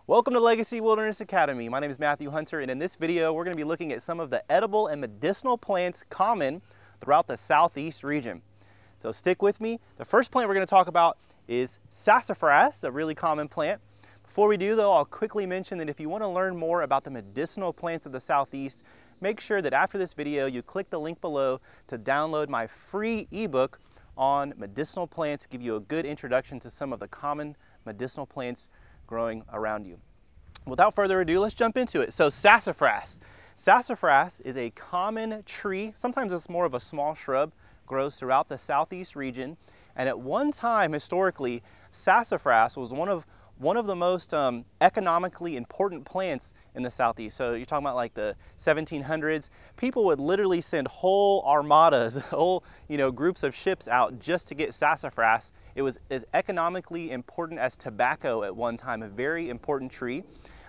Welcome to Legacy Wilderness Academy. My name is Matthew Hunter, and in this video we're going to be looking at some of the edible and medicinal plants common throughout the Southeast region. So stick with me. The first plant we're going to talk about is Sassafras, a really common plant. Before we do though, I'll quickly mention that if you want to learn more about the medicinal plants of the Southeast, make sure that after this video you click the link below to download my free ebook on medicinal plants, give you a good introduction to some of the common medicinal plants growing around you. Without further ado, let's jump into it. So sassafras. Sassafras is a common tree. Sometimes it's more of a small shrub, grows throughout the Southeast region. And at one time, historically, sassafras was one of the most economically important plants in the Southeast. So you're talking about like the 1700s. People would literally send whole armadas, whole groups of ships out just to get sassafras. It was as economically important as tobacco at one time, a very important tree.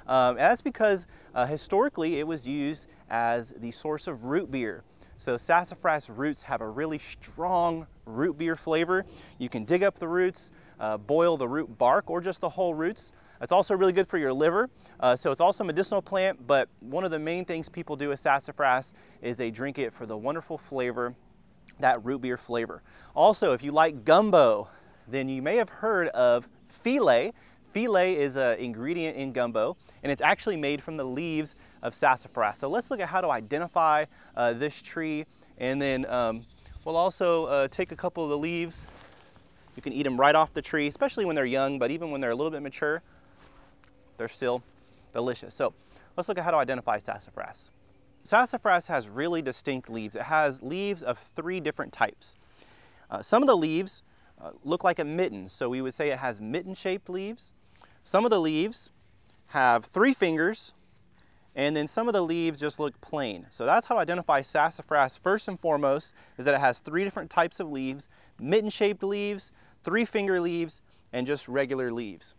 And that's because historically it was used as the source of root beer. So sassafras roots have a really strong root beer flavor. You can dig up the roots, boil the root bark or just the whole roots. It's also really good for your liver. So it's also a medicinal plant, but one of the main things people do with sassafras is they drink it for the wonderful flavor, that root beer flavor. Also, if you like gumbo, then you may have heard of filé. Filé is an ingredient in gumbo, and it's actually made from the leaves of sassafras. So let's look at how to identify this tree, and then we'll also take a couple of the leaves. You can eat them right off the tree, especially when they're young, but even when they're a little bit mature, they're still delicious. So let's look at how to identify sassafras. Sassafras has really distinct leaves. It has leaves of 3 different types. Some of the leaves look like a mitten, so we would say it has mitten-shaped leaves. Some of the leaves have 3 fingers, and then some of the leaves just look plain. So that's how to identify sassafras first and foremost, is that it has 3 different types of leaves: mitten-shaped leaves, 3-finger leaves, and just regular leaves.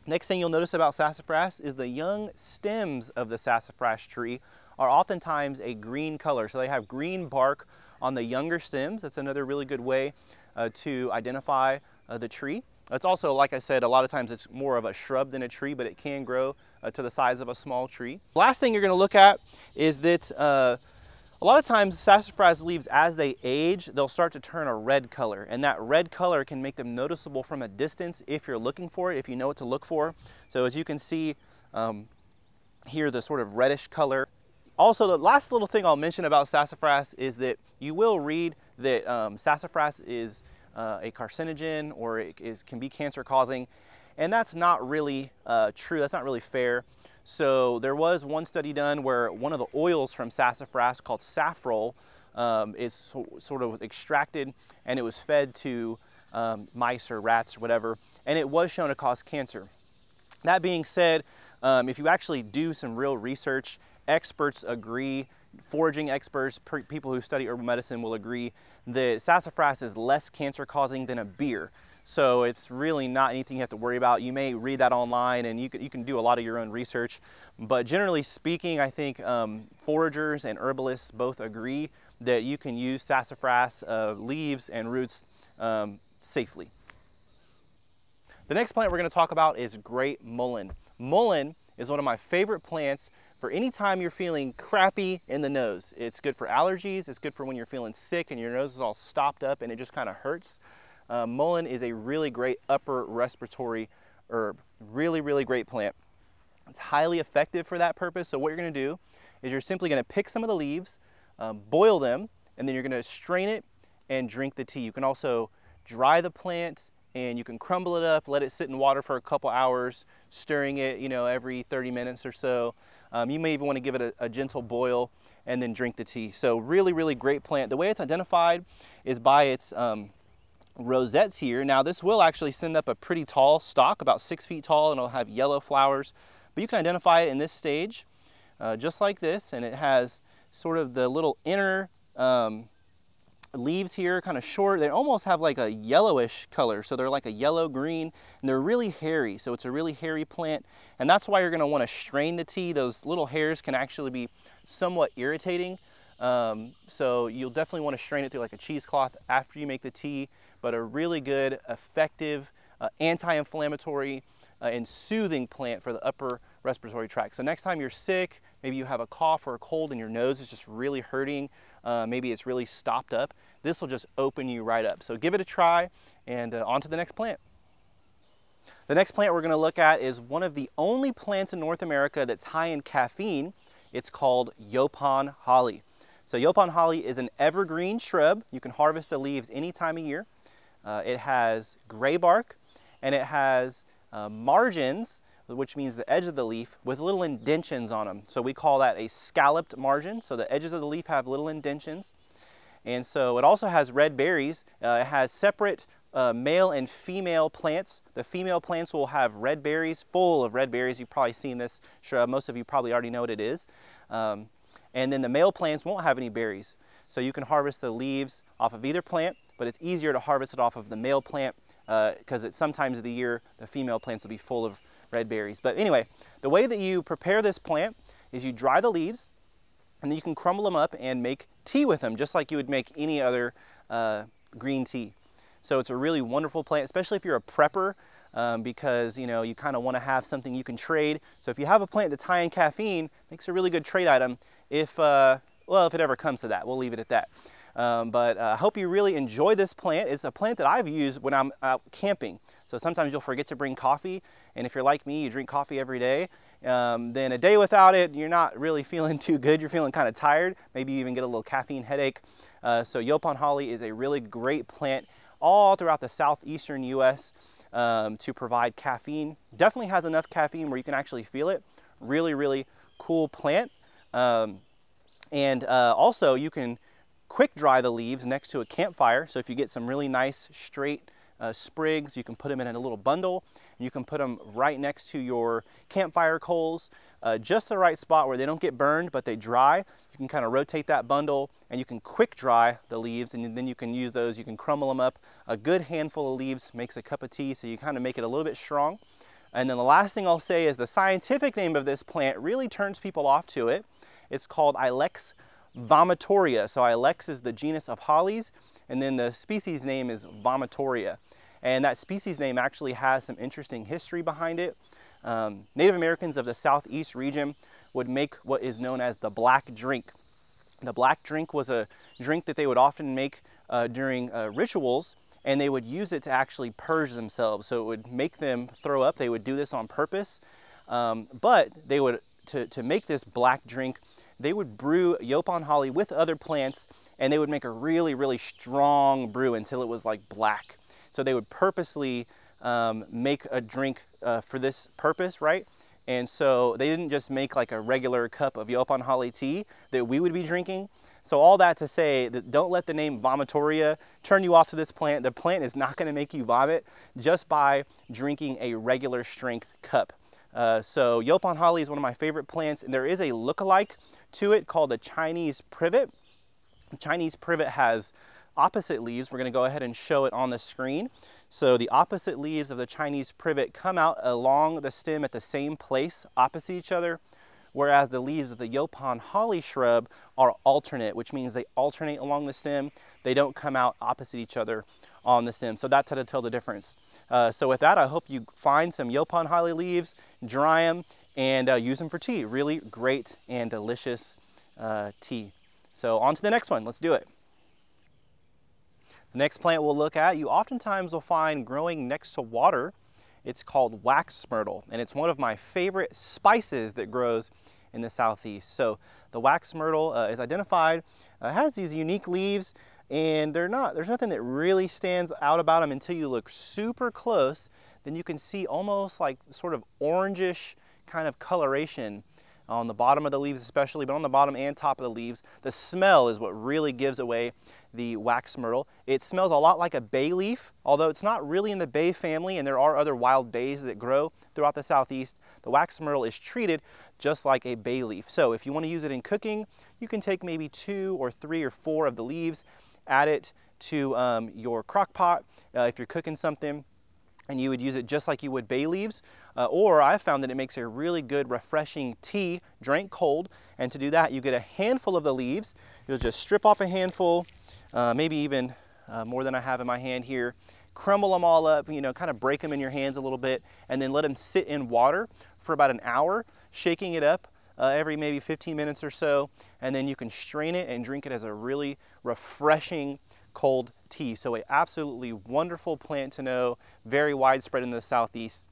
Next thing you'll notice about sassafras is the young stems of the sassafras tree are oftentimes a green color. So they have green bark on the younger stems. That's another really good way to identify the tree. It's also, like I said, a lot of times it's more of a shrub than a tree, but it can grow to the size of a small tree. Last thing you're going to look at is that a lot of times sassafras leaves, as they age, they'll start to turn a red color, and that red color can make them noticeable from a distance if you're looking for it, if you know what to look for. So as you can see here, the sort of reddish color. Also, the last little thing I'll mention about sassafras is that you will read that sassafras is a carcinogen, or it can be cancer causing, and that's not really true. That's not really fair. So there was one study done where one of the oils from sassafras, called saffrole, sort of was extracted, and it was fed to mice or rats or whatever, and it was shown to cause cancer. That being said, if you actually do some real research, experts agree, foraging experts, people who study herbal medicine will agree that sassafras is less cancer causing than a beer. So it's really not anything you have to worry about. You may read that online, and you can do a lot of your own research. But generally speaking, I think foragers and herbalists both agree that you can use sassafras leaves and roots safely. The next plant we're going to talk about is great mullein. Mullein is one of my favorite plants for any time you're feeling crappy in the nose. It's good for allergies. It's good for when you're feeling sick and your nose is all stopped up and it just kind of hurts. Mullein is a really great upper respiratory herb. Really, really great plant. It's highly effective for that purpose. So what you're going to do is you're simply going to pick some of the leaves, boil them, and then you're going to strain it and drink the tea. You can also dry the plant, and you can crumble it up, let it sit in water for a couple hours, stirring it, every 30 minutes or so. You may even want to give it a gentle boil and then drink the tea. So really, really great plant. The way it's identified is by its rosettes here. Now this will actually send up a pretty tall stalk, about 6 feet tall, and it'll have yellow flowers. But you can identify it in this stage, just like this, and it has sort of the little inner leaves here, kind of short. They almost have like a yellowish color, so they're like a yellow-green, and they're really hairy, so it's a really hairy plant, and that's why you're going to want to strain the tea. Those little hairs can actually be somewhat irritating, so you'll definitely want to strain it through like a cheesecloth after you make the tea, but a really good, effective, anti-inflammatory, and soothing plant for the upper respiratory tract. So next time you're sick, maybe you have a cough or a cold and your nose is just really hurting, maybe it's really stopped up, this will just open you right up. So give it a try, and on to the next plant. The next plant we're going to look at is one of the only plants in North America that's high in caffeine. It's called Yaupon Holly. So Yaupon Holly is an evergreen shrub. You can harvest the leaves any time of year. It has gray bark, and it has margins, which means the edge of the leaf, with little indentions on them. So we call that a scalloped margin. So the edges of the leaf have little indentions. And so it also has red berries. It has separate male and female plants. The female plants will have red berries, full of red berries. You've probably seen this shrub. Most of you probably already know what it is. And then the male plants won't have any berries. So you can harvest the leaves off of either plant, but it's easier to harvest it off of the male plant because at some times of the year, the female plants will be full of red berries. But anyway, the way that you prepare this plant is you dry the leaves, and then you can crumble them up and make tea with them, just like you would make any other green tea. So it's a really wonderful plant, especially if you're a prepper, because you kind of want to have something you can trade. So if you have a plant that's high in caffeine, it makes a really good trade item if it ever comes to that. We'll leave it at that. But I hope you really enjoy this plant. It's a plant that I've used when I'm out camping. So sometimes you'll forget to bring coffee, and if you're like me, you drink coffee every day, then a day without it, you're not really feeling too good. You're feeling kind of tired. Maybe you even get a little caffeine headache. So Yaupon Holly is a really great plant all throughout the southeastern U.S. To provide caffeine. Definitely has enough caffeine where you can actually feel it. Really, really cool plant. Also you can quick dry the leaves next to a campfire. So if you get some really nice straight sprigs, you can put them in a little bundle. You can put them right next to your campfire coals, just the right spot where they don't get burned, but they dry. You can kind of rotate that bundle, and you can quick dry the leaves, and then you can use those. You can crumble them up. A good handful of leaves makes a cup of tea, so you kind of make it a little bit strong. And then the last thing I'll say is the scientific name of this plant really turns people off to it. It's called Ilex vomitoria. So Ilex is the genus of hollies, and then the species name is vomitoria. And that species name actually has some interesting history behind it. Native Americans of the Southeast region would make what is known as the black drink. The black drink was a drink that they would often make during rituals, and they would use it to actually purge themselves. So it would make them throw up. They would do this on purpose. But they would, to make this black drink, they would brew Yaupon Holly with other plants, and they would make a really, really strong brew until it was like black. So they would purposely make a drink for this purpose, right? And so they didn't just make like a regular cup of Yaupon Holly tea that we would be drinking. So all that to say that don't let the name vomitoria turn you off to this plant. The plant is not going to make you vomit just by drinking a regular strength cup. So Yaupon Holly is one of my favorite plants, and there is a lookalike to it called the Chinese privet. The Chinese privet has opposite leaves. We're going to go ahead and show it on the screen. So the opposite leaves of the Chinese privet come out along the stem at the same place opposite each other, whereas the leaves of the Yaupon Holly shrub are alternate, which means they alternate along the stem. They don't come out opposite each other on the stem. So that's how to tell the difference. So with that, I hope you find some Yaupon Holly leaves, dry them, and use them for tea. Really great and delicious tea. So on to the next one. Let's do it. The next plant we'll look at, you oftentimes will find growing next to water. It's called wax myrtle, and it's one of my favorite spices that grows in the Southeast. So the wax myrtle is identified, has these unique leaves, and there's nothing that really stands out about them until you look super close. Then you can see almost like sort of orangish kind of coloration on the bottom of the leaves especially, but on the bottom and top of the leaves. The smell is what really gives away the wax myrtle. It smells a lot like a bay leaf, although it's not really in the bay family, and there are other wild bays that grow throughout the Southeast. The wax myrtle is treated just like a bay leaf. So if you want to use it in cooking, you can take maybe 2 or 3 or 4 of the leaves, add it to your crock pot if you're cooking something, and you would use it just like you would bay leaves. Or I found that it makes a really good refreshing tea, drank cold. And to do that, you get a handful of the leaves. You'll just strip off a handful, maybe even more than I have in my hand here. crumble them all up, you know, kind of break them in your hands a little bit, and then let them sit in water for about an hour, shaking it up every maybe 15 minutes or so, and then you can strain it and drink it as a really refreshing cold tea. So an absolutely wonderful plant to know, very widespread in the Southeast.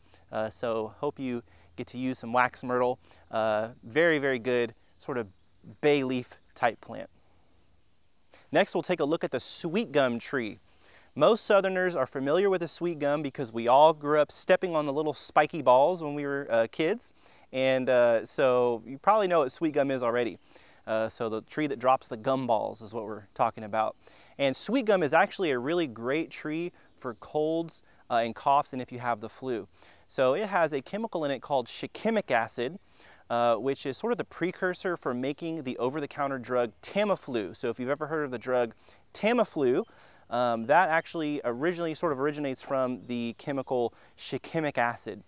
So hope you get to use some wax myrtle. Very, very good sort of bay leaf type plant. Next, we'll take a look at the sweet gum tree. Most Southerners are familiar with the sweet gum because we all grew up stepping on the little spiky balls when we were kids. And so you probably know what sweet gum is already. So the tree that drops the gum balls is what we're talking about. And sweet gum is actually a really great tree for colds and coughs, and if you have the flu. So it has a chemical in it called shikimic acid, which is sort of the precursor for making the over-the-counter drug Tamiflu. So if you've ever heard of the drug Tamiflu, that actually originates from the chemical shikimic acid.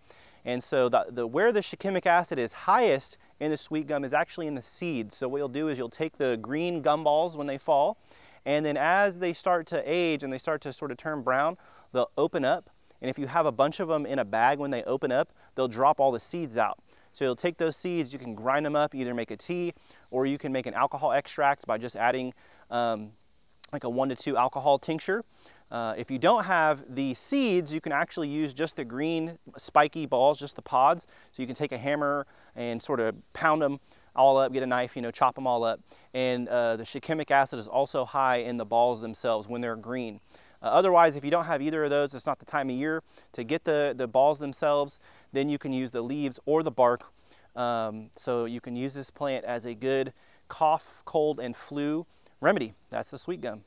And so where the shikimic acid is highest in the sweet gum is actually in the seeds. So what you'll do is you'll take the green gum balls when they fall, and then as they start to age and they start to sort of turn brown, they'll open up. And if you have a bunch of them in a bag, when they open up, they'll drop all the seeds out. So you'll take those seeds, you can grind them up, either make a tea, or you can make an alcohol extract by just adding like a 1 to 2 alcohol tincture. If you don't have the seeds, you can actually use just the green spiky balls, just the pods. So you can take a hammer and sort of pound them all up, get a knife, you know, chop them all up. And the shikimic acid is also high in the balls themselves when they're green. Otherwise, if you don't have either of those, it's not the time of year to get the balls themselves, then you can use the leaves or the bark. So you can use this plant as a good cough, cold, and flu remedy. That's the sweet gum.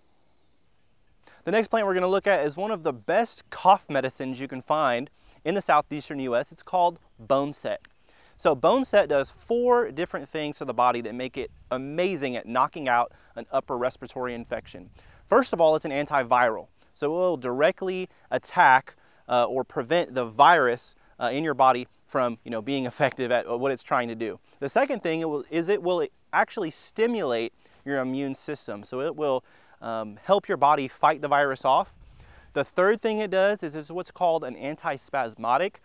The next plant we're going to look at is one of the best cough medicines you can find in the southeastern U.S. It's called Boneset. So Boneset does 4 different things to the body that make it amazing at knocking out an upper respiratory infection. First of all, it's an antiviral. So it will directly attack or prevent the virus in your body from, you know, being effective at what it's trying to do. The second thing it will actually stimulate your immune system. So it will help your body fight the virus off. The third thing it does is it's what's called an antispasmodic,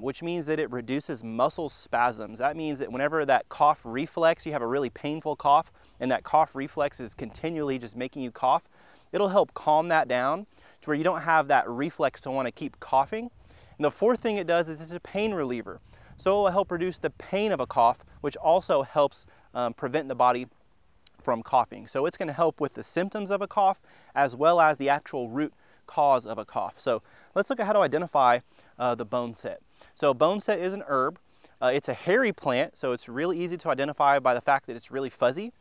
which means that it reduces muscle spasms. That means that whenever that cough reflex, you have a really painful cough, and that cough reflex is continually just making you cough, it'll help calm that down to where you don't have that reflex to want to keep coughing. And the fourth thing it does is it's a pain reliever. So it will help reduce the pain of a cough, which also helps prevent the body from coughing. So it's going to help with the symptoms of a cough as well as the actual root cause of a cough. So let's look at how to identify the boneset. So boneset is an herb. It's a hairy plant, so it's really easy to identify by the fact that it's really fuzzy.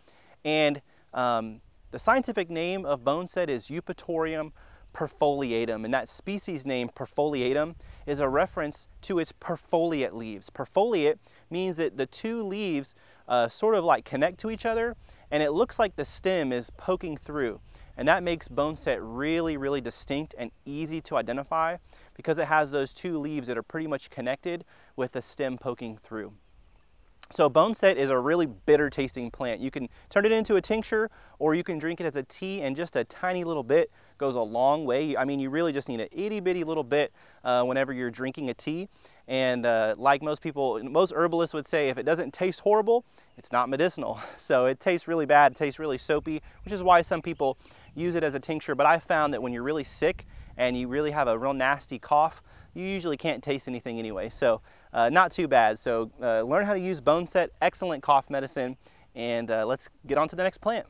And the scientific name of boneset is Eupatorium perfoliatum, and that species name perfoliatum is a reference to its perfoliate leaves. Perfoliate means that the 2 leaves sort of like connect to each other, and it looks like the stem is poking through. And that makes boneset really, really distinct and easy to identify because it has those 2 leaves that are pretty much connected with the stem poking through. So boneset is a really bitter tasting plant. You can turn it into a tincture, or you can drink it as a tea, and just a tiny little bit goes a long way. I mean, you really just need an itty bitty little bit whenever you're drinking a tea. And like most people, most herbalists would say, if it doesn't taste horrible, it's not medicinal. So it tastes really bad, it tastes really soapy, which is why some people use it as a tincture. But I found that when you're really sick and you really have a real nasty cough, you usually can't taste anything anyway. So not too bad. So learn how to use boneset, excellent cough medicine, and let's get on to the next plant.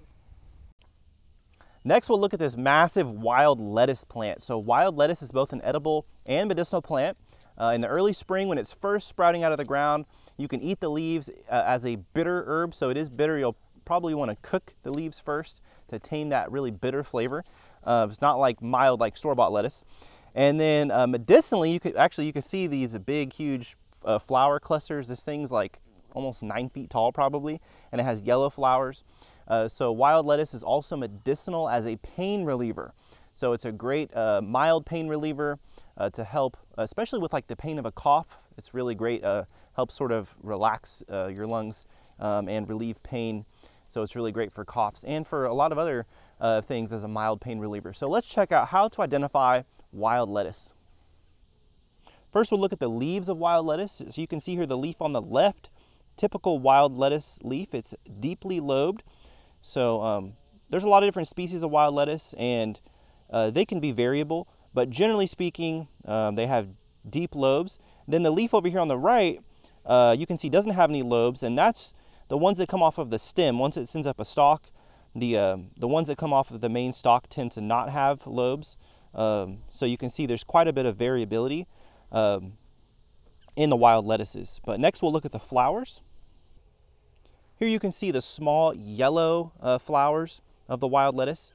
Next, we'll look at this massive wild lettuce plant. So wild lettuce is both an edible and medicinal plant. In the early spring, when it's first sprouting out of the ground, you can eat the leaves as a bitter herb. So it is bitter. You'll probably want to cook the leaves first to tame that really bitter flavor. It's not like mild like store-bought lettuce. And then medicinally, you can see these big, huge flower clusters. This thing's like almost 9 feet tall probably, and it has yellow flowers. So wild lettuce is also medicinal as a pain reliever. So it's a great mild pain reliever to help, especially with like the pain of a cough. It's really great, helps sort of relax your lungs and relieve pain. So it's really great for coughs and for a lot of other things as a mild pain reliever. So let's check out how to identify wild lettuce. First, we'll look at the leaves of wild lettuce. So you can see here the leaf on the left, typical wild lettuce leaf. It's deeply lobed. So there's a lot of different species of wild lettuce, and they can be variable, but generally speaking, they have deep lobes. Then the leaf over here on the right, you can see doesn't have any lobes, and that's the ones that come off of the stem. Once it sends up a stalk, the ones that come off of the main stalk tend to not have lobes. So you can see there's quite a bit of variability in the wild lettuces. But next we'll look at the flowers. Here you can see the small yellow flowers of the wild lettuce.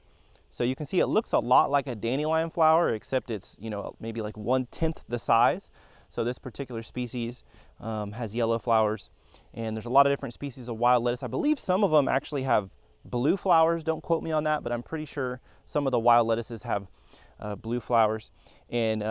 So you can see it looks a lot like a dandelion flower, except it's, you know, maybe like 1/10 the size. So this particular species has yellow flowers, and there's a lot of different species of wild lettuce. I believe some of them actually have blue flowers. Don't quote me on that, but I'm pretty sure some of the wild lettuces have blue flowers. And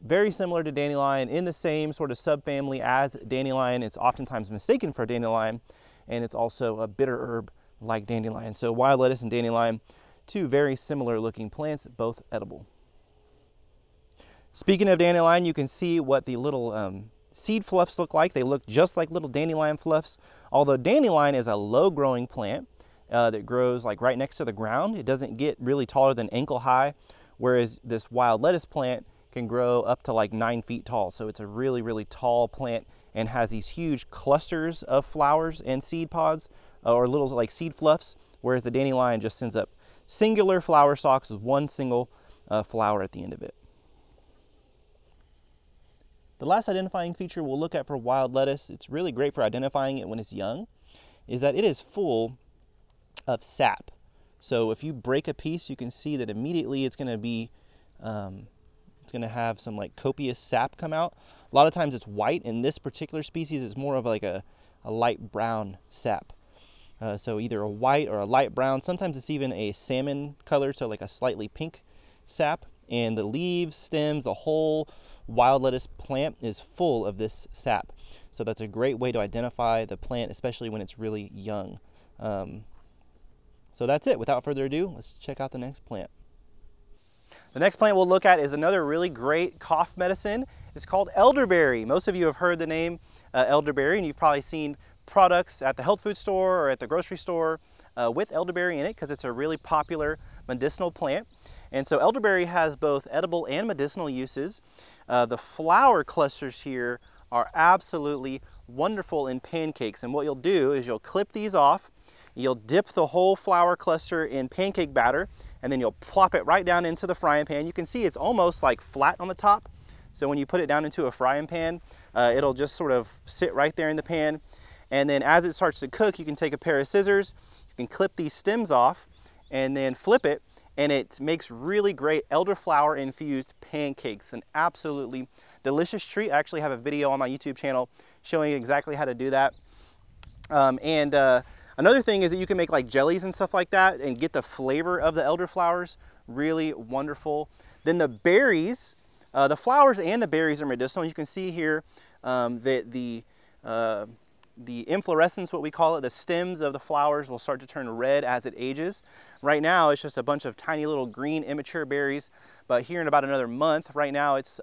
very similar to dandelion, in the same sort of subfamily as dandelion. It's oftentimes mistaken for dandelion, and it's also a bitter herb like dandelion. So wild lettuce and dandelion, two very similar looking plants, both edible. Speaking of dandelion, you can see what the little seed fluffs look like. They look just like little dandelion fluffs, although dandelion is a low growing plant that grows like right next to the ground. It doesn't get really taller than ankle high, whereas this wild lettuce plant can grow up to like 9 feet tall. So it's a really, really tall plant and has these huge clusters of flowers and seed pods or little like seed fluffs, whereas the dandelion just sends up singular flower stalks with one single flower at the end of it. The last identifying feature we'll look at for wild lettuce, it's really great for identifying it when it's young, is that it is full of sap. So if you break a piece, you can see that immediately it's going to be, it's going to have some like copious sap come out. A lot of times it's white. In this particular species, it's more of like a light brown sap. So either a white or a light brown. Sometimes it's even a salmon color, so like a slightly pink sap. And the leaves, stems, the whole wild lettuce plant is full of this sap. So that's a great way to identify the plant, especially when it's really young. So that's it. Without further ado, let's check out the next plant. The next plant we'll look at is another really great cough medicine. It's called elderberry. Most of you have heard the name elderberry, and you've probably seen products at the health food store or at the grocery store with elderberry in it, because it's a really popular medicinal plant. And so elderberry has both edible and medicinal uses. The flower clusters here are absolutely wonderful in pancakes. And what you'll do is you'll clip these off, you'll dip the whole flower cluster in pancake batter, and then you'll plop it right down into the frying pan. You can see it's almost like flat on the top. So when you put it down into a frying pan, it'll just sort of sit right there in the pan. And then as it starts to cook, you can take a pair of scissors, you can clip these stems off and then flip it, and it makes really great elderflower infused pancakes. An absolutely delicious treat. I actually have a video on my YouTube channel showing exactly how to do that. Another thing is that you can make like jellies and stuff like that and get the flavor of the elderflowers. Really wonderful. Then the berries, the flowers and the berries are medicinal. You can see here that the inflorescence, what we call it, the stems of the flowers will start to turn red as it ages. Right now it's just a bunch of tiny little green immature berries, but here in about another month, right now it's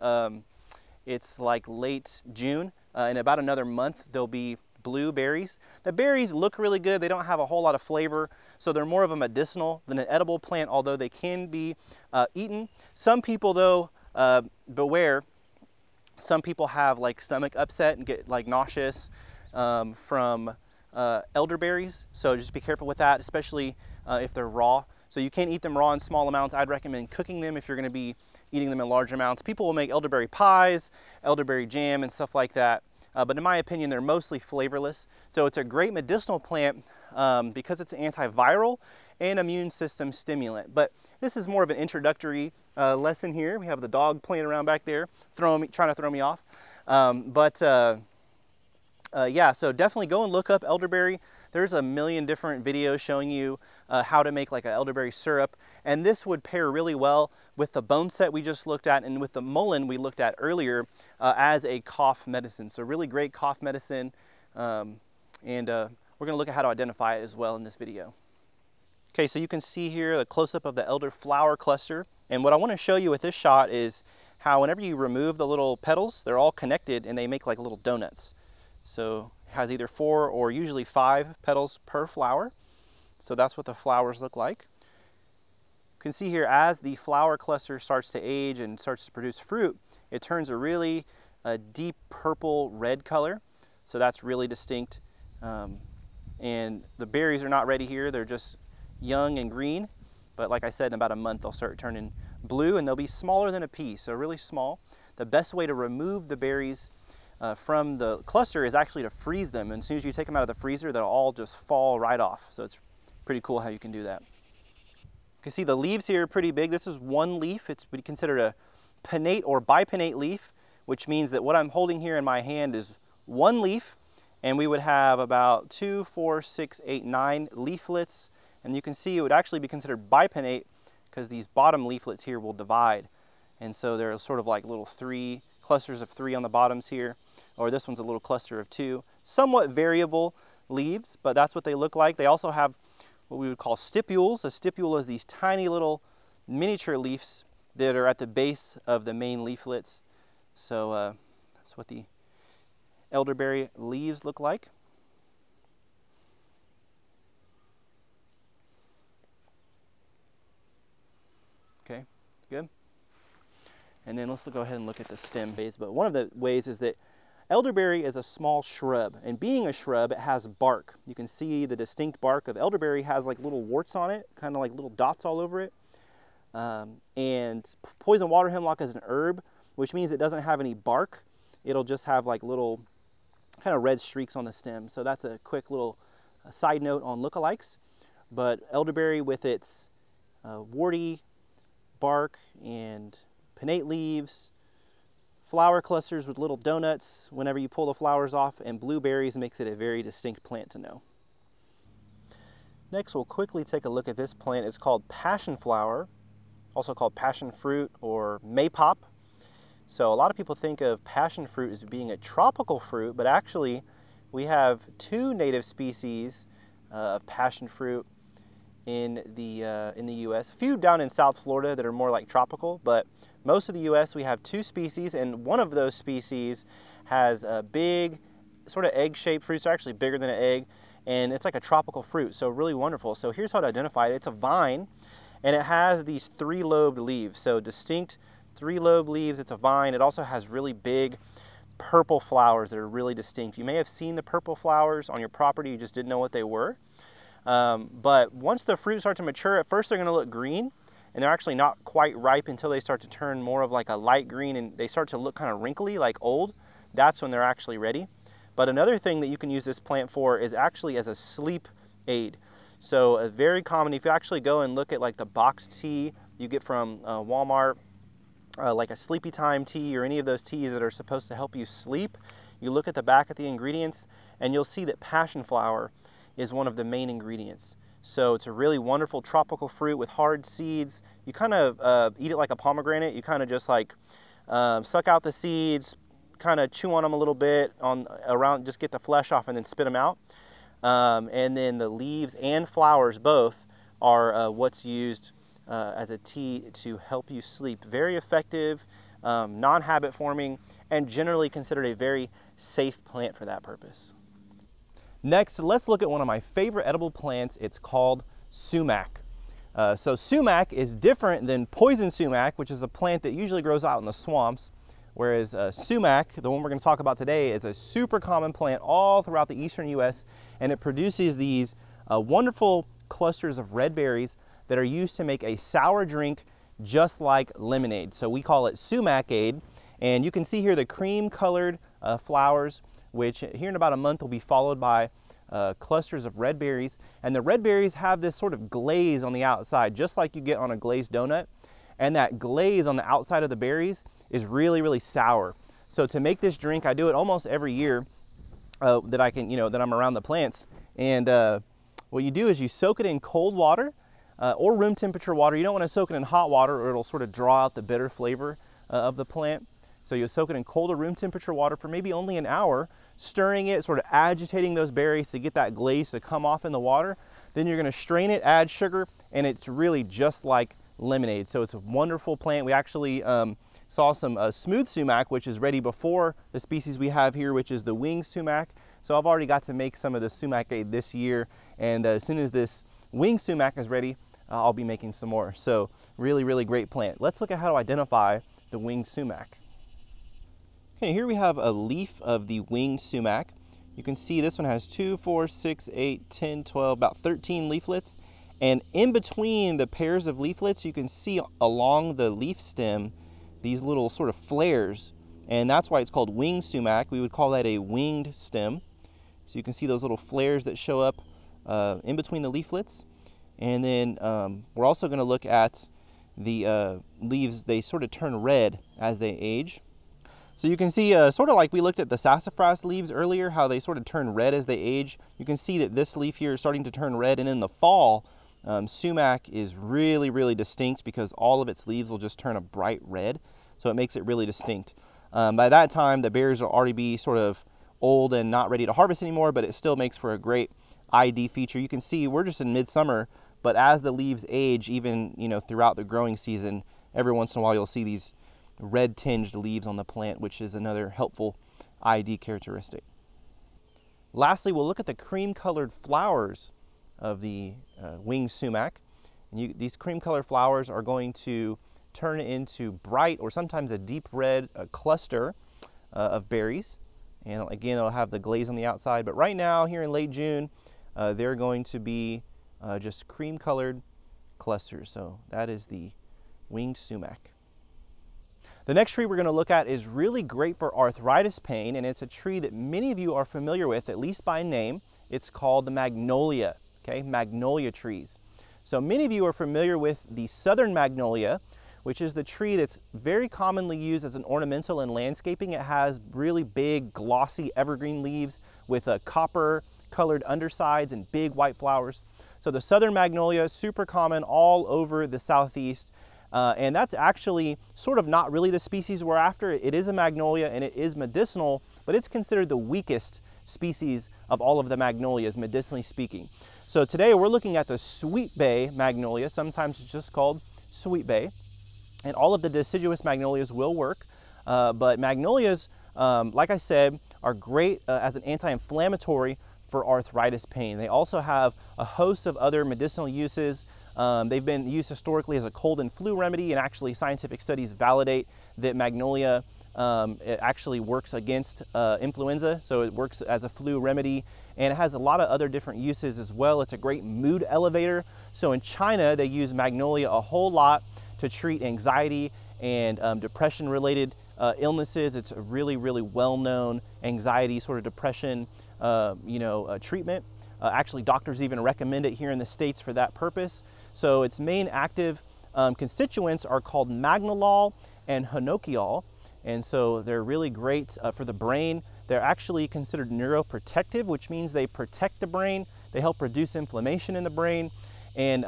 like late June, in about another month there'll be blue berries. The berries look really good. They don't have a whole lot of flavor, so they're more of a medicinal than an edible plant, although they can be eaten. Some people though, beware, some people have like stomach upset and get like nauseous from elderberries, so just be careful with that, especially if they're raw. So you can't eat them raw in small amounts. I'd recommend cooking them if you're going to be eating them in large amounts. People will make elderberry pies, elderberry jam, and stuff like that, but in my opinion they're mostly flavorless. So it's a great medicinal plant because it's an antiviral and immune system stimulant. But this is more of an introductory lesson here. We have the dog playing around back there, trying to throw me off. Yeah, so definitely go and look up elderberry. There's a million different videos showing you how to make like an elderberry syrup, and this would pair really well with the Boneset we just looked at and with the Mullein we looked at earlier as a cough medicine. So really great cough medicine, and we're going to look at how to identify it as well in this video. Okay, so you can see here a close-up of the elderflower cluster. And what I want to show you with this shot is how whenever you remove the little petals, they're all connected and they make like little donuts. So it has either 4 or usually 5 petals per flower. So that's what the flowers look like. You can see here as the flower cluster starts to age and starts to produce fruit, it turns a really deep purple red color. So that's really distinct. And the berries are not ready here. They're just young and green. But like I said, in about a month, they'll start turning blue and they'll be smaller than a pea, so really small. The best way to remove the berries from the cluster is actually to freeze them. And as soon as you take them out of the freezer, they'll all just fall right off. So it's pretty cool how you can do that. You can see the leaves here are pretty big. This is one leaf. It's considered a pinnate or bipinnate leaf, which means that what I'm holding here in my hand is one leaf, and we would have about 2, 4, 6, 8, 9 leaflets. And you can see it would actually be considered bipinnate because these bottom leaflets here will divide. And so they're sort of like little 3 clusters of 3 on the bottoms here, or this one's a little cluster of 2. Somewhat variable leaves, but that's what they look like. They also have what we would call stipules. A stipule is these tiny little miniature leaves that are at the base of the main leaflets. So that's what the elderberry leaves look like. Okay, good. And then let's go ahead and look at the stem phase. But one of the ways is that elderberry is a small shrub, and being a shrub, it has bark. You can see the distinct bark of elderberry has like little warts on it, kind of like little dots all over it. And poison water hemlock is an herb, which means it doesn't have any bark. It'll just have like little kind of red streaks on the stem. So that's a quick little side note on lookalikes. But elderberry with its warty bark and pinnate leaves, flower clusters with little donuts whenever you pull the flowers off, and blueberries makes it a very distinct plant to know. Next, we'll quickly take a look at this plant. It's called Passionflower, also called passion fruit or Maypop. So a lot of people think of passion fruit as being a tropical fruit, but actually we have 2 native species of passion fruit in the U.S. A few down in South Florida that are more like tropical, but most of the U.S. we have 2 species, and one of those species has a big sort of egg-shaped fruit. It's actually bigger than an egg, and it's like a tropical fruit, so really wonderful. So here's how to identify it. It's a vine, and it has these 3-lobed leaves, so distinct 3-lobed leaves. It's a vine. It also has really big purple flowers that are really distinct. You may have seen the purple flowers on your property, you just didn't know what they were. But once the fruit starts to mature, at first they're going to look green, and they're actually not quite ripe until they start to turn more of like a light green and they start to look kind of wrinkly, like old. That's when they're actually ready. But another thing that you can use this plant for is actually as a sleep aid. So a very common, if you actually go and look at like the boxed tea you get from Walmart, like a sleepy time tea or any of those teas that are supposed to help you sleep, you look at the back of the ingredients and you'll see that passionflower is one of the main ingredients. So it's a really wonderful tropical fruit with hard seeds. You kind of eat it like a pomegranate. You kind of just like suck out the seeds, kind of chew on them a little bit just get the flesh off and then spit them out. And then the leaves and flowers both are what's used as a tea to help you sleep. Very effective, non-habit forming, and generally considered a very safe plant for that purpose. Next, let's look at one of my favorite edible plants. It's called sumac. So sumac is different than poison sumac, which is a plant that usually grows out in the swamps, whereas sumac, the one we're going to talk about today, is a super common plant all throughout the eastern U.S., and it produces these wonderful clusters of red berries that are used to make a sour drink just like lemonade. So we call it sumacade, and you can see here the cream-colored flowers, which here in about a month will be followed by clusters of red berries. And the red berries have this sort of glaze on the outside, just like you get on a glazed donut. And that glaze on the outside of the berries is really, really sour. So to make this drink, I do it almost every year that I can, that I'm around the plants. And what you do is you soak it in cold water or room temperature water. You don't want to soak it in hot water or it'll sort of draw out the bitter flavor of the plant. So you soak it in cold or room temperature water for maybe only an hour, stirring it, sort of agitating those berries to get that glaze to come off in the water. Then you're going to strain it, add sugar, and it's really just like lemonade. So it's a wonderful plant. We actually saw some smooth sumac, which is ready before the species we have here, which is the winged sumac. So I've already got to make some of the sumac this year, and as soon as this winged sumac is ready, I'll be making some more. So really, really great plant. Let's look at how to identify the winged sumac. Okay, here we have a leaf of the winged sumac. You can see this one has 2, 4, 6, 8, 10, 12, about 13 leaflets. And in between the pairs of leaflets, you can see along the leaf stem these little sort of flares. And that's why it's called winged sumac. We would call that a winged stem. So you can see those little flares that show up in between the leaflets. And then we're also going to look at the leaves. They sort of turn red as they age. So you can see sort of like we looked at the sassafras leaves earlier, how they sort of turn red as they age. You can see that this leaf here is starting to turn red, and in the fall, sumac is really, really distinct because all of its leaves will just turn a bright red. So it makes it really distinct. By that time, the berries will already be sort of old and not ready to harvest anymore, but it still makes for a great ID feature. You can see we're just in midsummer, but as the leaves age, even throughout the growing season, every once in a while you'll see these red tinged leaves on the plant, which is another helpful ID characteristic. Lastly, we'll look at the cream colored flowers of the winged sumac. And these cream colored flowers are going to turn into bright or sometimes a deep red cluster of berries. And again, it'll have the glaze on the outside, but right now here in late June, they're going to be just cream colored clusters. So that is the winged sumac. The next tree we're going to look at is really great for arthritis pain, and it's a tree that many of you are familiar with, at least by name. It's called the magnolia, okay? Magnolia trees. So many of you are familiar with the southern magnolia, which is the tree that's very commonly used as an ornamental in landscaping. It has really big, glossy evergreen leaves with copper colored undersides and big white flowers. So the southern magnolia is super common all over the Southeast. And that's actually sort of not really the species we're after. It is a magnolia and it is medicinal, but it's considered the weakest species of all of the magnolias, medicinally speaking. So today we're looking at the sweet bay magnolia. Sometimes it's just called sweet bay. And all of the deciduous magnolias will work. But magnolias, like I said, are great as an anti-inflammatory for arthritis pain. They also have a host of other medicinal uses. They've been used historically as a cold and flu remedy, and actually scientific studies validate that magnolia it actually works against influenza, so it works as a flu remedy, and it has a lot of other different uses as well. It's a great mood elevator. So in China, they use magnolia a whole lot to treat anxiety and depression-related illnesses. It's a really, really well-known anxiety, sort of depression, treatment. Actually, doctors even recommend it here in the States for that purpose. So its main active constituents are called magnolol and hinokiol. And so they're really great for the brain. They're actually considered neuroprotective, which means they protect the brain. They help reduce inflammation in the brain. And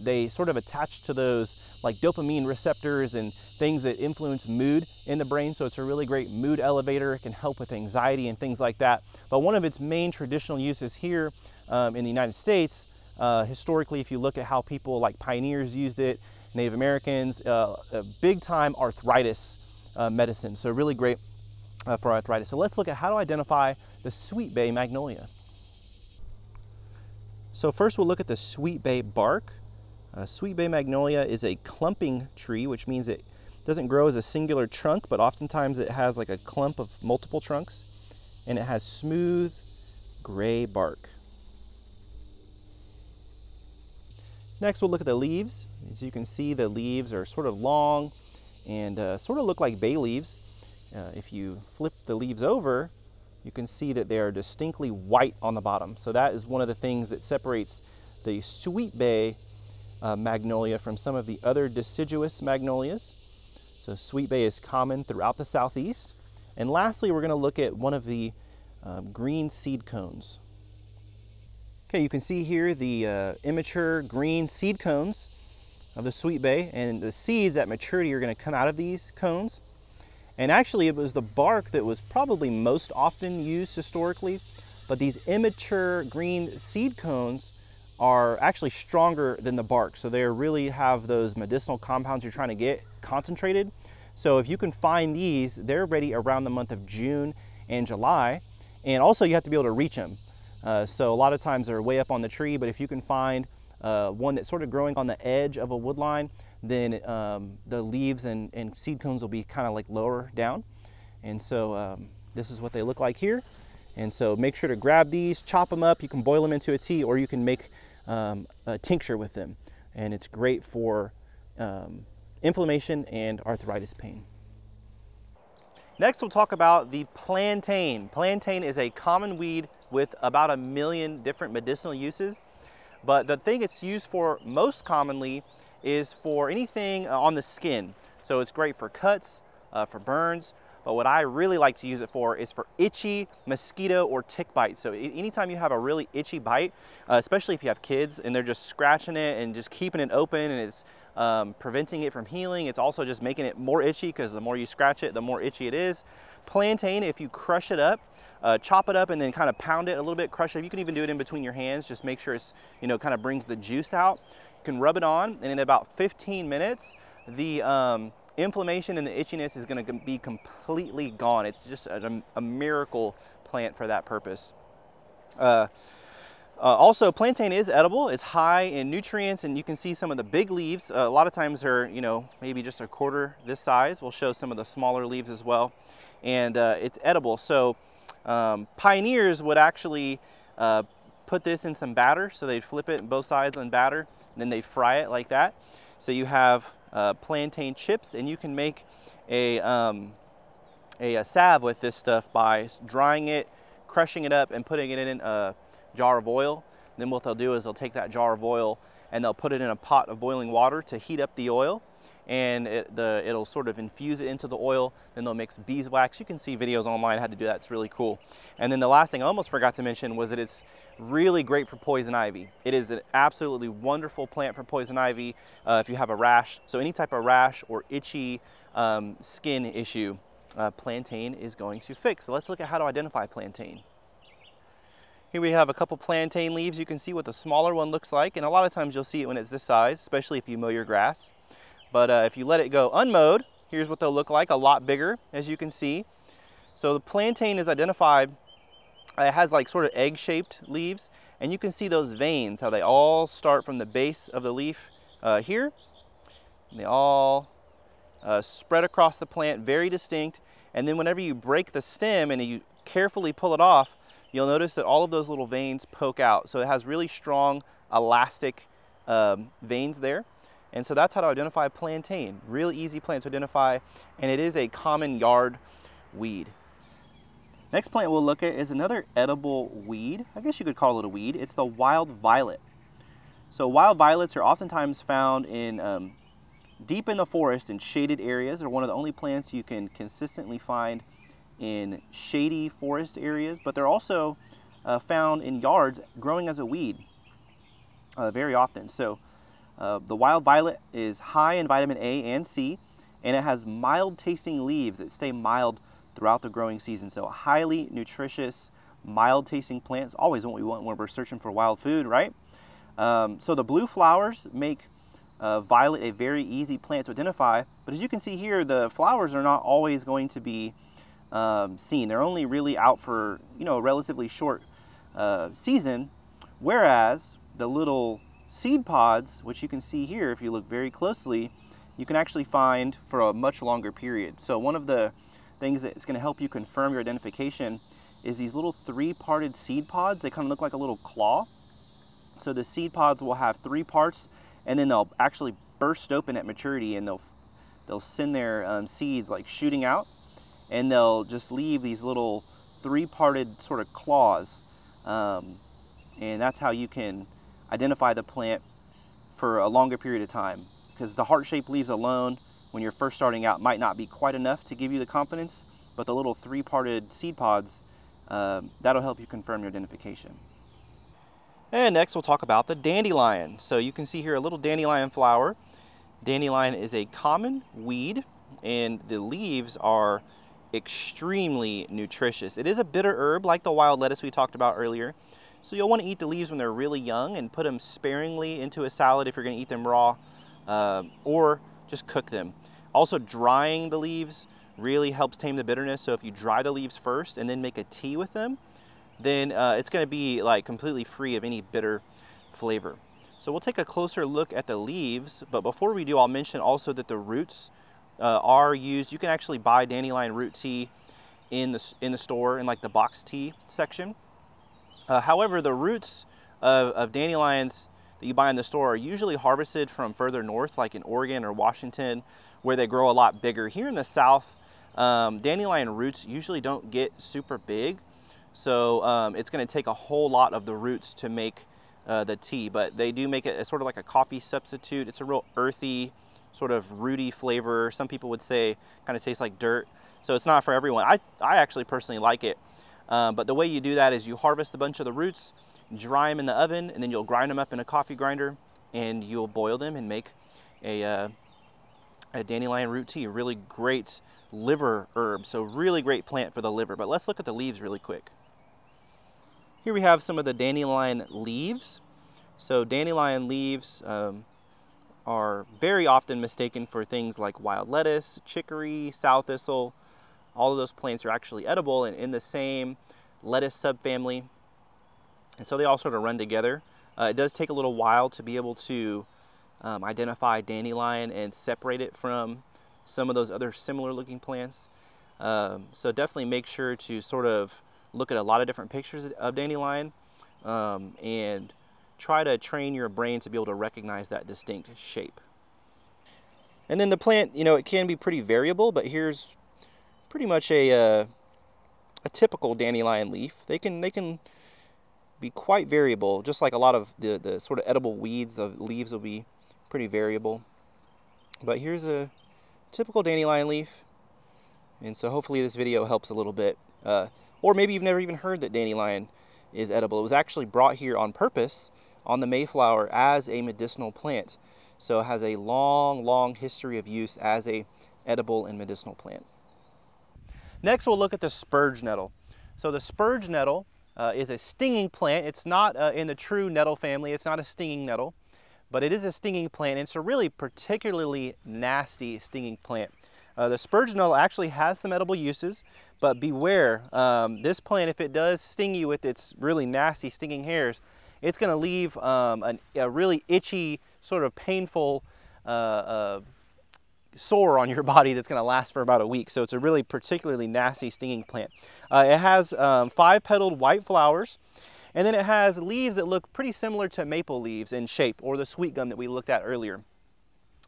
they sort of attach to those like dopamine receptors and things that influence mood in the brain. So it's a really great mood elevator. It can help with anxiety and things like that. But one of its main traditional uses here in the United States, historically, if you look at how people like pioneers used it, Native Americans, big time arthritis medicine. So really great for arthritis. So let's look at how to identify the sweet bay magnolia. So first we'll look at the sweet bay bark. Sweet bay magnolia is a clumping tree, which means it doesn't grow as a singular trunk, but oftentimes it has like a clump of multiple trunks, and it has smooth gray bark. Next we'll look at the leaves. As you can see, the leaves are sort of long and sort of look like bay leaves. If you flip the leaves over, you can see that they are distinctly white on the bottom. So that is one of the things that separates the sweet bay magnolia from some of the other deciduous magnolias. So sweet bay is common throughout the Southeast. And lastly, we're going to look at one of the green seed cones. Okay, you can see here the immature green seed cones of the sweet bay, and the seeds at maturity are going to come out of these cones. And actually, it was the bark that was probably most often used historically, but these immature green seed cones are actually stronger than the bark. So they really have those medicinal compounds you're trying to get concentrated. So if you can find these, they're ready around the month of June and July. And also you have to be able to reach them. So a lot of times they're way up on the tree, but if you can find one that's sort of growing on the edge of a woodline, then the leaves and seed cones will be kind of like lower down. And so this is what they look like here. And so make sure to grab these, chop them up. You can boil them into a tea, or you can make a tincture with them. And it's great for inflammation and arthritis pain. Next, we'll talk about the plantain. Plantain is a common weed with about 1 million different medicinal uses. But the thing it's used for most commonly is for anything on the skin. So it's great for cuts, for burns. But what I really like to use it for is for itchy mosquito or tick bites. So anytime you have a really itchy bite, especially if you have kids and they're just scratching it and just keeping it open and it's preventing it from healing, it's also just making it more itchy because the more you scratch it, the more itchy it is. Plantain, if you crush it up, chop it up and then kind of pound it a little bit, crush it. You can even do it in between your hands. Just make sure it's, you know, kind of brings the juice out. You can rub it on, and in about 15 minutes, the inflammation and the itchiness is going to be completely gone. It's just a miracle plant for that purpose. Also, plantain is edible. It's high in nutrients, and you can see some of the big leaves. A lot of times they're, you know, maybe just a quarter this size. We'll show some of the smaller leaves as well. And it's edible. So pioneers would actually put this in some batter. So they'd flip it both sides on batter, and then they'd fry it like that. So you have plantain chips, and you can make a salve with this stuff by drying it, crushing it up, and putting it in a jar of oil. Then what they'll do is they'll take that jar of oil and they'll put it in a pot of boiling water to heat up the oil, and it'll sort of infuse it into the oil. Then they'll mix beeswax. You can see videos online how to do that. It's really cool. And then the last thing I almost forgot to mention was that it's really great for poison ivy. It is an absolutely wonderful plant for poison ivy if you have a rash. So any type of rash or itchy skin issue, plantain is going to fix. So let's look at how to identify plantain. Here we have a couple plantain leaves. You can see what the smaller one looks like, and a lot of times you'll see it when it's this size, especially if you mow your grass. But if you let it go unmowed, here's what they'll look like, a lot bigger, as you can see. So the plantain is identified. It has like sort of egg-shaped leaves, and you can see those veins, how they all start from the base of the leaf here. And they all spread across the plant, very distinct. And then whenever you break the stem and you carefully pull it off, you'll notice that all of those little veins poke out. So it has really strong elastic veins there. And so that's how to identify plantain. Really easy plant to identify, and it is a common yard weed. Next plant we'll look at is another edible weed. I guess you could call it a weed. It's the wild violet. So wild violets are oftentimes found in deep in the forest in shaded areas. They're one of the only plants you can consistently find in shady forest areas, but they're also found in yards growing as a weed very often. So the wild violet is high in vitamin A and C, and it has mild tasting leaves that stay mild throughout the growing season. So highly nutritious, mild tasting plants, always what we want when we're searching for wild food, right? So the blue flowers make violet a very easy plant to identify, but as you can see here, the flowers are not always going to be seen. They're only really out for, you know, a relatively short season, whereas the little seed pods, which you can see here if you look very closely, you can actually find for a much longer period. So one of the things that's going to help you confirm your identification is these little three-parted seed pods. They kind of look like a little claw. So the seed pods will have 3 parts, and then they'll actually burst open at maturity, and they'll send their seeds like shooting out, and they'll just leave these little 3-parted sort of claws, and that's how you can identify the plant for a longer period of time, because the heart-shaped leaves alone when you're first starting out might not be quite enough to give you the confidence, but the little 3-parted seed pods, that'll help you confirm your identification. And next we'll talk about the dandelion. So you can see here a little dandelion flower. Dandelion is a common weed, and the leaves are extremely nutritious. It is a bitter herb like the wild lettuce we talked about earlier. So you'll want to eat the leaves when they're really young and put them sparingly into a salad if you're going to eat them raw, or just cook them. Also, drying the leaves really helps tame the bitterness. So if you dry the leaves first and then make a tea with them, then it's going to be like completely free of any bitter flavor. So we'll take a closer look at the leaves, but before we do, I'll mention also that the roots are used. You can actually buy dandelion root tea in the store in like the box tea section. However, the roots of dandelions that you buy in the store are usually harvested from further north, like in Oregon or Washington, where they grow a lot bigger. Here in the South, dandelion roots usually don't get super big, so it's going to take a whole lot of the roots to make the tea, but they do make it sort of like a coffee substitute. It's a real earthy, sort of rooty flavor. Some people would say kind of tastes like dirt, so it's not for everyone. I actually personally like it, but the way you do that is you harvest a bunch of the roots, dry them in the oven, and then you'll grind them up in a coffee grinder, and you'll boil them and make a dandelion root tea. A really great liver herb, so really great plant for the liver. But let's look at the leaves really quick. Here we have some of the dandelion leaves. So dandelion leaves are very often mistaken for things like wild lettuce, chicory, sow thistle. All of those plants are actually edible and in the same lettuce subfamily. And so they all sort of run together. It does take a little while to be able to identify dandelion and separate it from some of those other similar looking plants. So definitely make sure to sort of look at a lot of different pictures of dandelion and try to train your brain to be able to recognize that distinct shape. And then the plant, you know, it can be pretty variable, but here's pretty much a typical dandelion leaf. They can be quite variable, just like a lot of the sort of edible weeds of leaves will be pretty variable. But here's a typical dandelion leaf, and so hopefully this video helps a little bit. Or maybe you've never even heard that dandelion is edible. It was actually brought here on purpose on the Mayflower as a medicinal plant. So it has a long, long history of use as a edible and medicinal plant. Next, we'll look at the Spurge nettle. So the Spurge nettle is a stinging plant. It's not in the true nettle family. It's not a stinging nettle, but it is a stinging plant. It's a really particularly nasty stinging plant. The Spurge nettle actually has some edible uses, but beware, this plant, if it does sting you with its really nasty stinging hairs, it's going to leave a really itchy, sort of painful sore on your body that's going to last for about a week. So it's a really particularly nasty stinging plant. It has 5-petaled white flowers, and then it has leaves that look pretty similar to maple leaves in shape, or the sweet gum that we looked at earlier.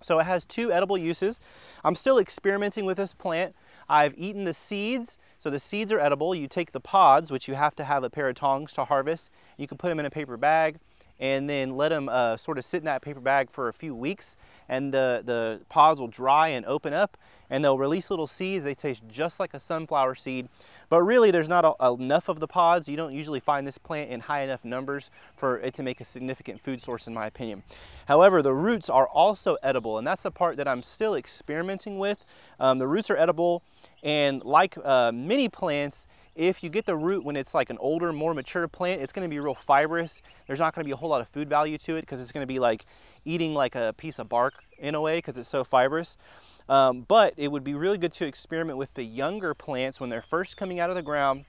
So it has 2 edible uses. I'm still experimenting with this plant. I've eaten the seeds, so the seeds are edible. You take the pods, which you have to have a pair of tongs to harvest. You can put them in a paper bag and then let them sort of sit in that paper bag for a few weeks, and the pods will dry and open up, and they'll release little seeds. They taste just like a sunflower seed, but really there's not enough of the pods. You don't usually find this plant in high enough numbers for it to make a significant food source, in my opinion. However, the roots are also edible, and that's the part that I'm still experimenting with. The roots are edible, and like many plants, if you get the root when it's like an older, more mature plant, it's going to be real fibrous. There's not going to be a whole lot of food value to it because it's going to be like eating like a piece of bark in a way because it's so fibrous. But it would be really good to experiment with the younger plants when they're first coming out of the ground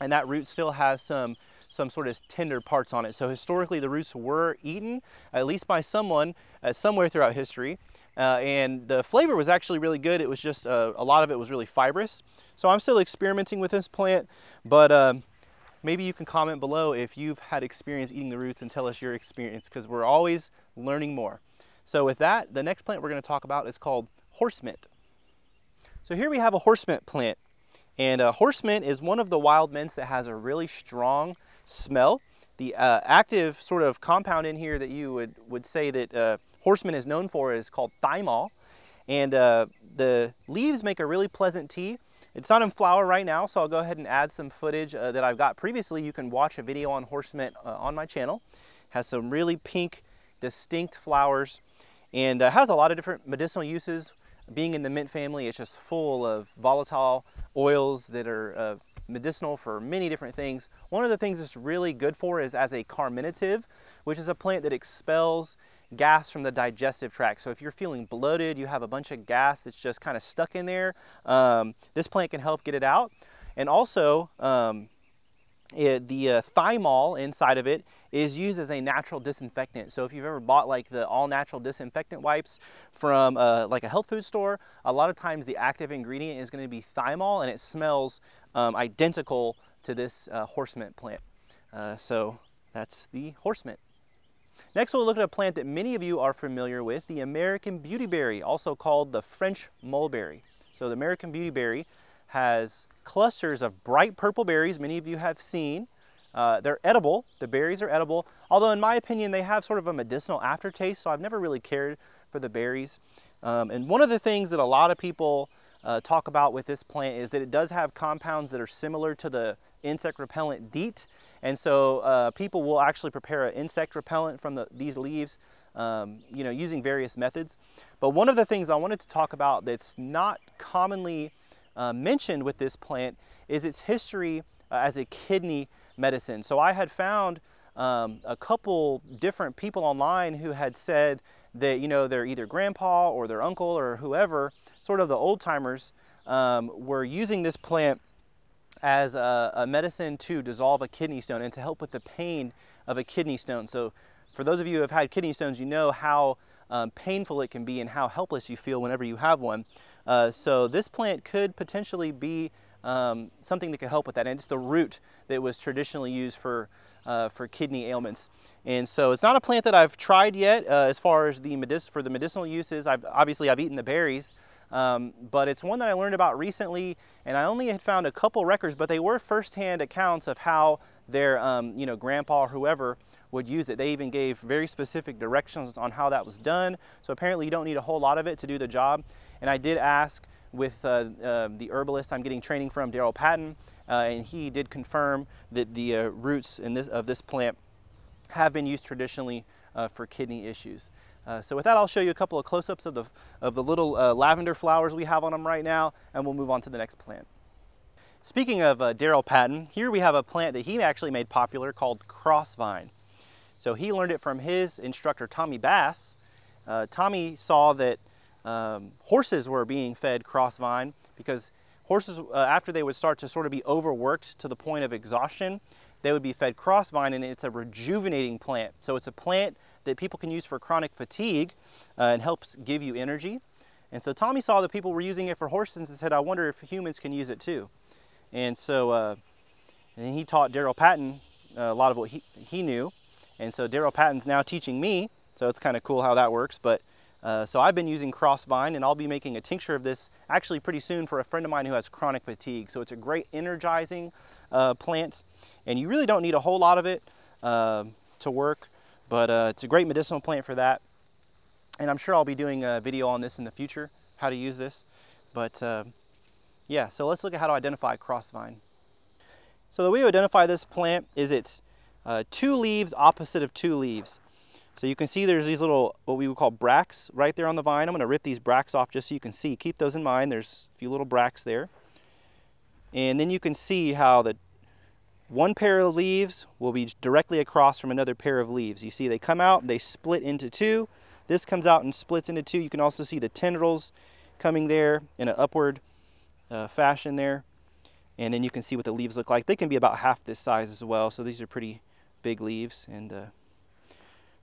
and that root still has some sort of tender parts on it. So historically the roots were eaten, at least by someone, somewhere throughout history. And the flavor was actually really good. It was just a lot of it was really fibrous. So I'm still experimenting with this plant, but maybe you can comment below if you've had experience eating the roots and tell us your experience, because we're always learning more. So with that, the next plant we're going to talk about is called horsemint. So here we have a horsemint plant, and horsemint is one of the wild mints that has a really strong smell. The active sort of compound in here that you would say that horsemint is known for is called thymol, and the leaves make a really pleasant tea. It's not in flower right now, so I'll go ahead and add some footage that I've got previously. You can watch a video on horsemint on my channel. It has some really pink, distinct flowers, and has a lot of different medicinal uses. Being in the mint family, it's just full of volatile oils that are medicinal for many different things. One of the things it's really good for is as a carminative, which is a plant that expels gas from the digestive tract. So if you're feeling bloated, you have a bunch of gas that's just kind of stuck in there, this plant can help get it out. And also, the thymol inside of it is used as a natural disinfectant. So if you've ever bought like the all-natural disinfectant wipes from like a health food store, a lot of times the active ingredient is going to be thymol, and it smells identical to this horsemint plant. So that's the horsemint. Next, we'll look at a plant that many of you are familiar with, the American beautyberry, also called the French mulberry. So the American beautyberry has clusters of bright purple berries, many of you have seen. They're edible, the berries are edible, although in my opinion they have sort of a medicinal aftertaste, so I've never really cared for the berries. And one of the things that a lot of people talk about with this plant is that it does have compounds that are similar to the insect repellent DEET, and so people will actually prepare an insect repellent from these leaves, you know, using various methods. But one of the things I wanted to talk about that's not commonly mentioned with this plant is its history as a kidney medicine. So I had found a couple different people online who had said that, you know, their either grandpa or their uncle or whoever, sort of the old timers, were using this plant as a medicine to dissolve a kidney stone and to help with the pain of a kidney stone. So for those of you who have had kidney stones, you know how painful it can be and how helpless you feel whenever you have one. So this plant could potentially be something that could help with that, and it's the root that was traditionally used for kidney ailments. And so it's not a plant that I've tried yet as far as the medicinal uses. I've eaten the berries, but it's one that I learned about recently, and I only had found a couple records, but they were firsthand accounts of how their you know, grandpa or whoever would use it. They even gave very specific directions on how that was done. So apparently you don't need a whole lot of it to do the job. And I did ask with the herbalist I'm getting training from, Plantain, and he did confirm that the roots of this plant have been used traditionally for kidney issues. So with that, I'll show you a couple of close-ups of the little lavender flowers we have on them right now, and we'll move on to the next plant. Speaking of Plantain, here we have a plant that he actually made popular called Crossvine. So he learned it from his instructor, Tommy Bass. Tommy saw that horses were being fed Crossvine because horses, after they would start to sort of be overworked to the point of exhaustion, they would be fed Crossvine, and it's a rejuvenating plant. So it's a plant that people can use for chronic fatigue and helps give you energy. And so Tommy saw that people were using it for horses and said, I wonder if humans can use it too. And so and he taught Plantain a lot of what he knew. And so Plantain's now teaching me, so it's kind of cool how that works. But so I've been using Crossvine, and I'll be making a tincture of this actually pretty soon for a friend of mine who has chronic fatigue. So it's a great energizing plant, and you really don't need a whole lot of it to work, but it's a great medicinal plant for that. And I'm sure I'll be doing a video on this in the future, how to use this. But yeah, so let's look at how to identify Crossvine. So the way to identify this plant is it's two leaves opposite of two leaves. So you can see there's these little, what we would call bracts right there on the vine. I'm going to rip these bracts off just so you can see. Keep those in mind. There's a few little bracts there. And then you can see how the one pair of leaves will be directly across from another pair of leaves. You see they come out, they split into two. This comes out and splits into two. You can also see the tendrils coming there in an upward fashion there. And then you can see what the leaves look like. They can be about half this size as well. So these are pretty big leaves, and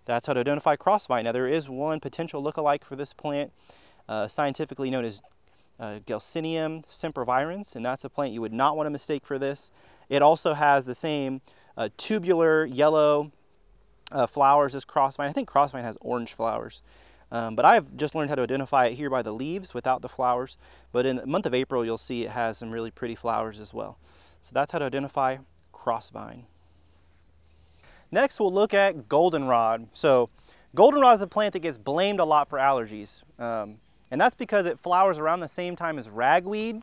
that's how to identify Crossvine. Now there is one potential look-alike for this plant, scientifically known as Gelsinium sempervirens, and that's a plant you would not want to mistake for this. It also has the same tubular yellow flowers as Crossvine. I think Crossvine has orange flowers, but I've just learned how to identify it here by the leaves without the flowers. But in the month of April, you'll see it has some really pretty flowers as well. So that's how to identify Crossvine. Next, we'll look at goldenrod. So goldenrod is a plant that gets blamed a lot for allergies. And that's because it flowers around the same time as ragweed.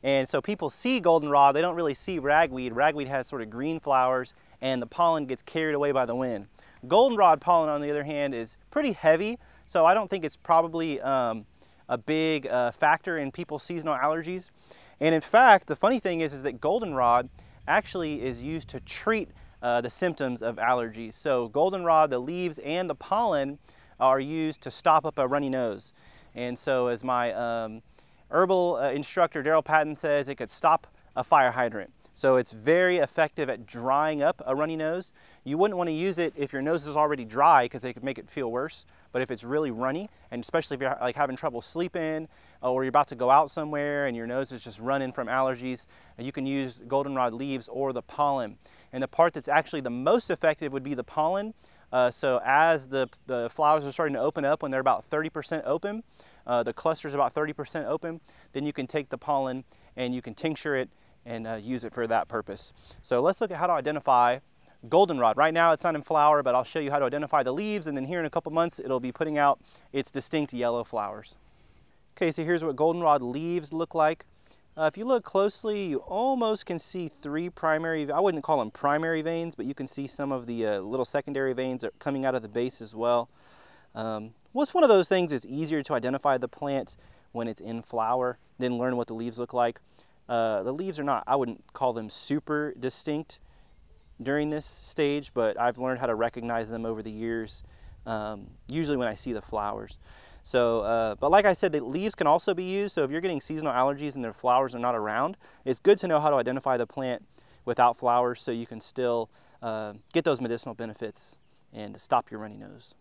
And so people see goldenrod, they don't really see ragweed. Ragweed has sort of green flowers, and the pollen gets carried away by the wind. Goldenrod pollen, on the other hand, is pretty heavy, so I don't think it's probably a big factor in people's seasonal allergies. And in fact, the funny thing is that goldenrod actually is used to treat the symptoms of allergies. So goldenrod, the leaves and the pollen are used to stop up a runny nose. And so as my herbal instructor, Daryl Patton, says, it could stop a fire hydrant. So it's very effective at drying up a runny nose. You wouldn't want to use it if your nose is already dry because it could make it feel worse. But if it's really runny, and especially if you're like having trouble sleeping or you're about to go out somewhere and your nose is just running from allergies, you can use goldenrod leaves or the pollen. And the part that's actually the most effective would be the pollen. So as the flowers are starting to open up, when they're about 30% open, the cluster is about 30% open, then you can take the pollen and you can tincture it and use it for that purpose. So let's look at how to identify goldenrod. Right now it's not in flower, but I'll show you how to identify the leaves, and then here in a couple months it'll be putting out its distinct yellow flowers. Okay, so here's what goldenrod leaves look like. If you look closely, you almost can see three primary, I wouldn't call them primary veins, but you can see some of the little secondary veins are coming out of the base as well. Well, it's one of those things, it's easier to identify the plant when it's in flower than learn what the leaves look like. The leaves are not, I wouldn't call them super distinct during this stage, but I've learned how to recognize them over the years, usually when I see the flowers. So, but like I said, the leaves can also be used. So if you're getting seasonal allergies and their flowers are not around, it's good to know how to identify the plant without flowers so you can still get those medicinal benefits and stop your runny nose.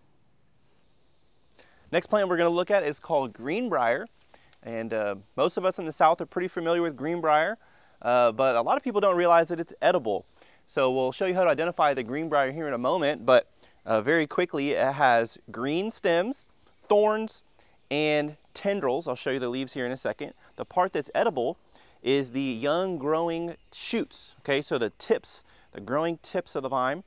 Next plant we're going to look at is called Greenbriar. And most of us in the South are pretty familiar with Greenbriar, but a lot of people don't realize that it's edible. So we'll show you how to identify the Greenbriar here in a moment, but very quickly it has green stems, thorns, and tendrils. I'll show you the leaves here in a second. The part that's edible is the young growing shoots, okay? So the tips, the growing tips of the vine.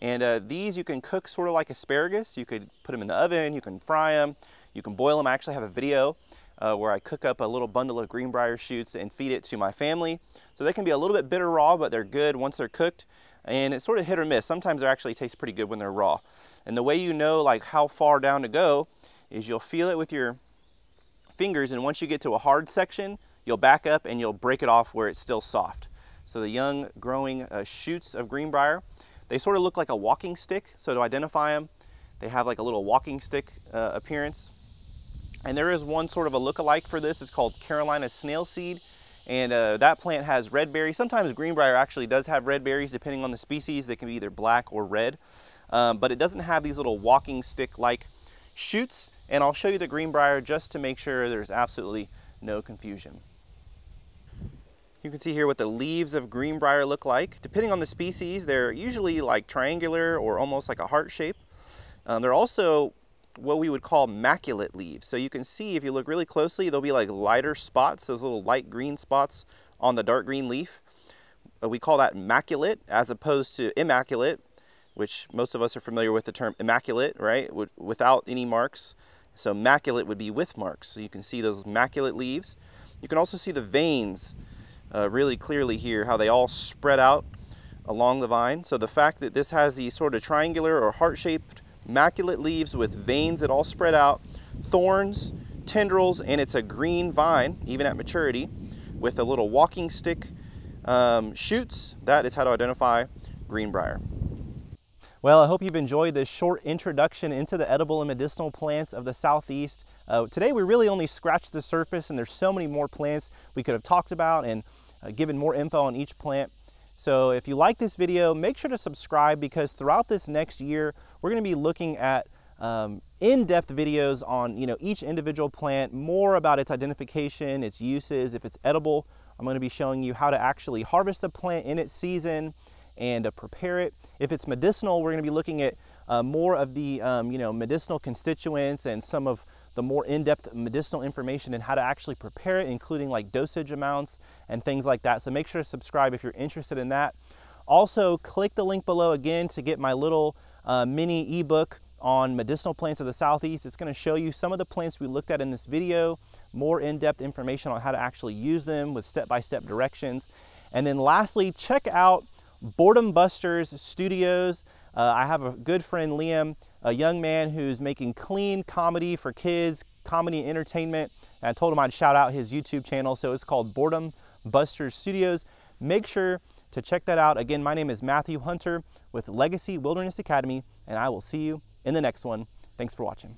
And these you can cook sort of like asparagus. You could put them in the oven, you can fry them, you can boil them. I actually have a video where I cook up a little bundle of Greenbriar shoots and feed it to my family. So they can be a little bit bitter raw, but they're good once they're cooked. And it's sort of hit or miss. Sometimes they actually taste pretty good when they're raw. And the way you know like how far down to go is you'll feel it with your fingers, and once you get to a hard section, you'll back up and you'll break it off where it's still soft. So the young growing shoots of Greenbriar, they sort of look like a walking stick. So to identify them, they have like a little walking stick appearance. And there is one sort of a look-alike for this. It's called Carolina snail seed. And that plant has red berries. Sometimes Greenbriar actually does have red berries depending on the species. They can be either black or red. But it doesn't have these little walking stick-like shoots. And I'll show you the Greenbriar just to make sure there's absolutely no confusion. You can see here what the leaves of Greenbriar look like. Depending on the species, they're usually like triangular or almost like a heart shape. They're also what we would call maculate leaves. So you can see if you look really closely, there'll be like lighter spots, those little light green spots on the dark green leaf. We call that maculate as opposed to immaculate, which most of us are familiar with the term immaculate, right? Without any marks. So maculate would be with marks. So you can see those maculate leaves. You can also see the veins really clearly here, how they all spread out along the vine. So the fact that this has these sort of triangular or heart-shaped maculate leaves with veins that all spread out, thorns, tendrils, and it's a green vine, even at maturity, with a little walking stick shoots, that is how to identify Greenbriar. Well, I hope you've enjoyed this short introduction into the edible and medicinal plants of the Southeast. Today we really only scratched the surface, and there's so many more plants we could have talked about and given more info on each plant. So if you like this video, make sure to subscribe, because throughout this next year, we're going to be looking at in-depth videos on each individual plant, more about its identification, its uses. If it's edible, I'm going to be showing you how to actually harvest the plant in its season and prepare it. If it's medicinal, we're going to be looking at more of the medicinal constituents and some of the more in-depth medicinal information and how to actually prepare it, including like dosage amounts and things like that. So make sure to subscribe if you're interested in that. Also, click the link below again to get my little mini ebook on medicinal plants of the Southeast. It's going to show you some of the plants we looked at in this video, more in-depth information on how to actually use them with step-by-step directions. And then lastly, check out Boredom Busters Studios. I have a good friend, Liam, a young man who's making clean comedy for kids, comedy and entertainment. And I told him I'd shout out his YouTube channel, so it's called Boredom Buster's Studios. Make sure to check that out. Again, my name is Matthew Hunter with Legacy Wilderness Academy, and I will see you in the next one. Thanks for watching.